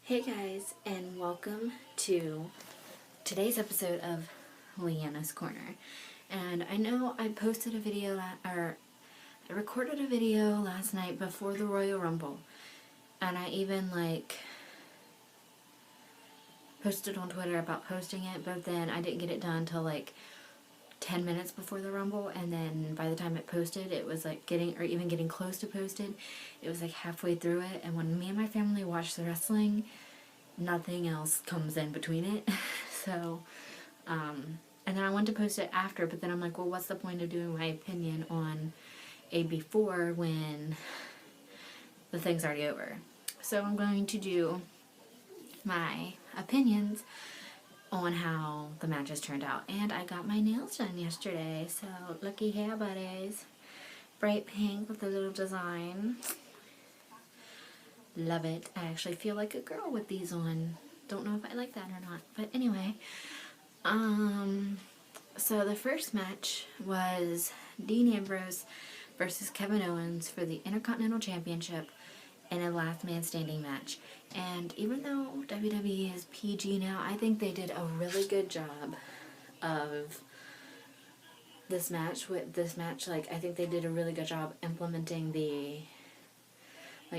Hey guys, and welcome to today's episode of Leanna's Corner. And I know I posted a video, I recorded a video last night before the Royal Rumble, and I even posted on Twitter about posting it, but then I didn't get it done until 10 minutes before the Rumble, and then by the time it posted, it was getting close to posted, it was halfway through it. And when me and my family watch the wrestling, nothing else comes in between it. So and then I wanted to post it after, but then I'm like, well, what's the point of doing my opinion on a before when the thing's already over? So I'm going to do my opinions on how the matches turned out. And I got my nails done yesterday, so looky here, buddies. Bright pink with a little design. Love it. I actually feel like a girl with these on. Don't know if I like that or not. But anyway, so the first match was Dean Ambrose versus Kevin Owens for the Intercontinental Championship in a last man standing match. And even though WWE is PG now, I think they did a really good job of this match. I think they did a really good job implementing the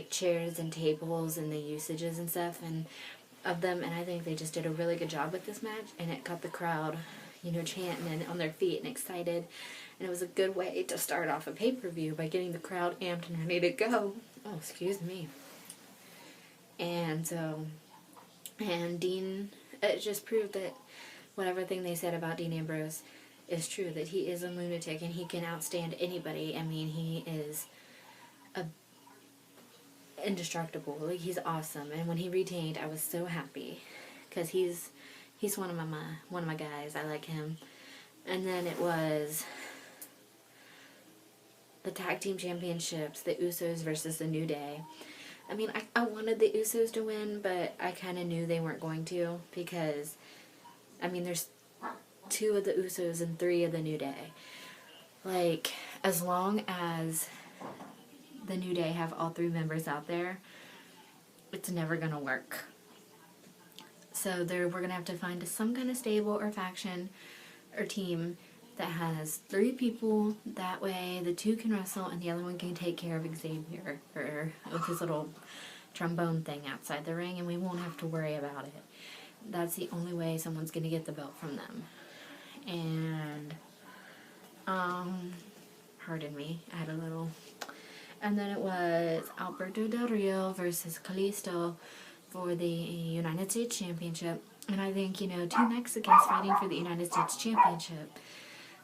chairs and tables and the usages and stuff and of them, and I think they just did a really good job with this match, and it got the crowd chanting and on their feet and excited, and it was a good way to start off a pay-per-view by getting the crowd amped and ready to go. Oh, excuse me. And Dean, it just proved that whatever thing they said about Dean Ambrose is true, that he is a lunatic and he can outstand anybody. I mean, he is indestructible. He's awesome. And when he retained, I was so happy because he's one of my guys. I like him. And then it was the tag team championships, the Usos versus the New Day. I mean, I wanted the Usos to win, but I kind of knew they weren't going to, because I mean, there's 2 of the Usos and 3 of the New Day. As long as the New Day have all 3 members out there, it's never gonna work. So we're gonna have to find some kind of stable or faction or team that has 3 people. That way the 2 can wrestle and the other one can take care of Xavier with his little trombone thing outside the ring, and we won't have to worry about it. That's the only way someone's gonna get the belt from them. And pardon me, I had a little. And then it was Alberto Del Rio versus Kalisto for the United States Championship. And I think, 2 Mexicans fighting for the United States Championship.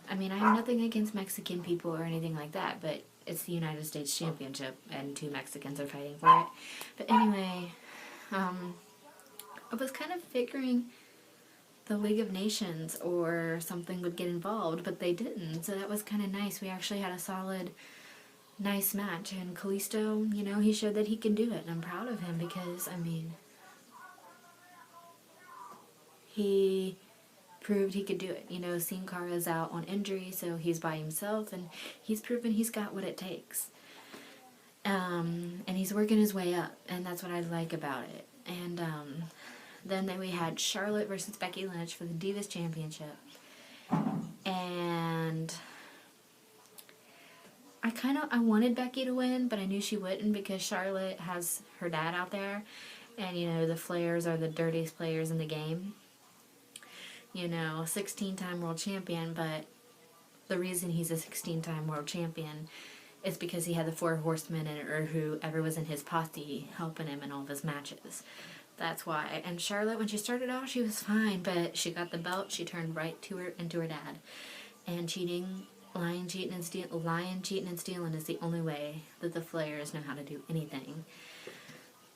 I mean, I have nothing against Mexican people or anything like that, but it's the United States Championship and 2 Mexicans are fighting for it. But anyway, I was kind of figuring the League of Nations or something would get involved, but they didn't. So that was kind of nice. We actually had a solid, nice match, and Kalisto, he showed that he can do it, and I'm proud of him because, I mean, he proved he could do it. Sin Cara's out on injury, so he's by himself, and he's proven he's got what it takes. And he's working his way up, and that's what I like about it. And then we had Charlotte versus Becky Lynch for the Divas Championship. And I wanted Becky to win, but I knew she wouldn't because Charlotte has her dad out there, and the Flairs are the dirtiest players in the game. 16-time world champion, but the reason he's a 16-time world champion is because he had the 4 horsemen or whoever was in his posse helping him in all of his matches. That's why. And Charlotte, when she started out, she was fine, but she got the belt, she turned right into her dad. And lying, cheating, and stealing is the only way that the Flairs know how to do anything.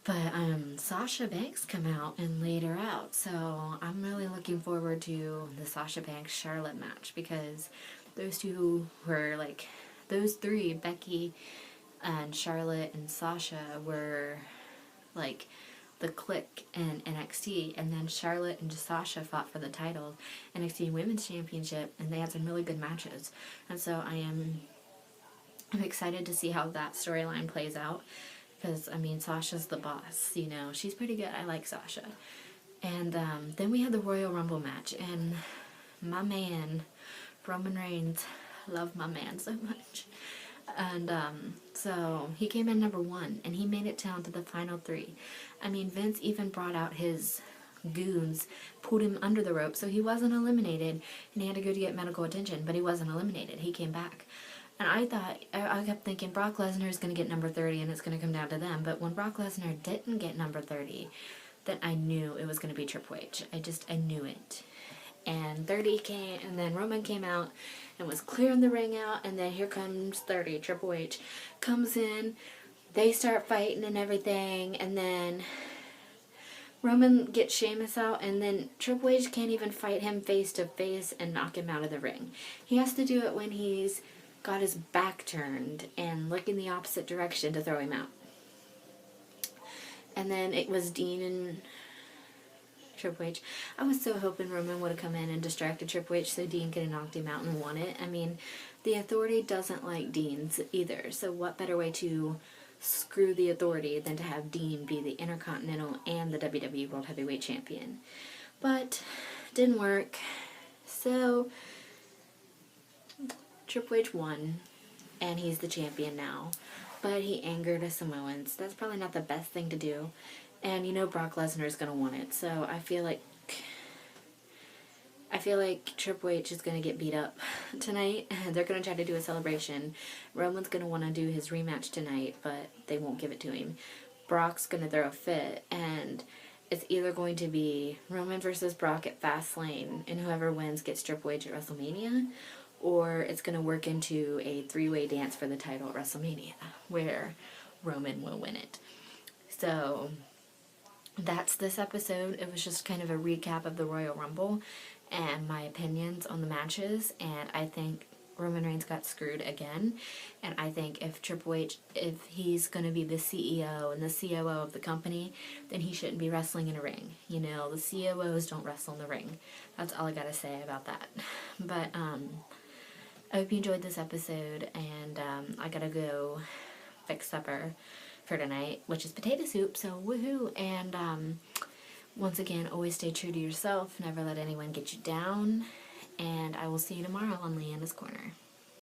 But Sasha Banks come out and laid her out, so I'm really looking forward to the Sasha Banks Charlotte match, because those 2 were those 3, Becky and Charlotte and Sasha, were the Clique in NXT, and then Charlotte and Sasha fought for the title, NXT Women's Championship, and they had some really good matches. And so I'm excited to see how that storyline plays out. because, I mean, Sasha's the boss, you know. She's pretty good. I like Sasha. And then we had the Royal Rumble match, and my man, Roman Reigns, love my man so much. And so he came in number 1, and he made it down to the final 3. I mean, Vince even brought out his goons, pulled him under the rope, so he wasn't eliminated, and he had to go to get medical attention, but he wasn't eliminated. He came back. And I kept thinking Brock Lesnar is going to get number 30 and it's going to come down to them. But when Brock Lesnar didn't get number 30, then I knew it was going to be Triple H. I knew it. And 30 came, and then Roman came out and was clearing the ring out, and then here comes 30. Triple H comes in, they start fighting and everything, and then Roman gets Sheamus out, and then Triple H can't even fight him face to face and knock him out of the ring. He has to do it when he's got his back turned and looking the opposite direction to throw him out. And then it was Dean and Triple H. I was so hoping Roman would have come in and distracted Triple H so Dean could have knocked him out and won it. I mean, the Authority doesn't like Dean's either, so what better way to screw the Authority than to have Dean be the Intercontinental and the WWE World Heavyweight Champion. But didn't work. So Triple H won, and he's the champion now. But he angered the Samoans. That's probably not the best thing to do. And you know Brock Lesnar is going to want it. So I feel like Triple H is going to get beat up tonight. They're going to try to do a celebration. Roman's going to want to do his rematch tonight, but they won't give it to him. Brock's going to throw a fit, and it's either going to be Roman versus Brock at Fastlane, and whoever wins gets Triple H at WrestleMania, or it's going to work into a 3-way dance for the title at WrestleMania, where Roman will win it. So that's this episode. It was just kind of a recap of the Royal Rumble and my opinions on the matches, and I think Roman Reigns got screwed again, and I think if Triple H, if he's going to be the CEO and the COO of the company, then he shouldn't be wrestling in a ring. You know, the COOs don't wrestle in the ring. That's all I got to say about that. But I hope you enjoyed this episode, and I gotta go fix supper for tonight, which is potato soup, so woohoo. And once again, always stay true to yourself, never let anyone get you down, and I will see you tomorrow on Leanna's Corner.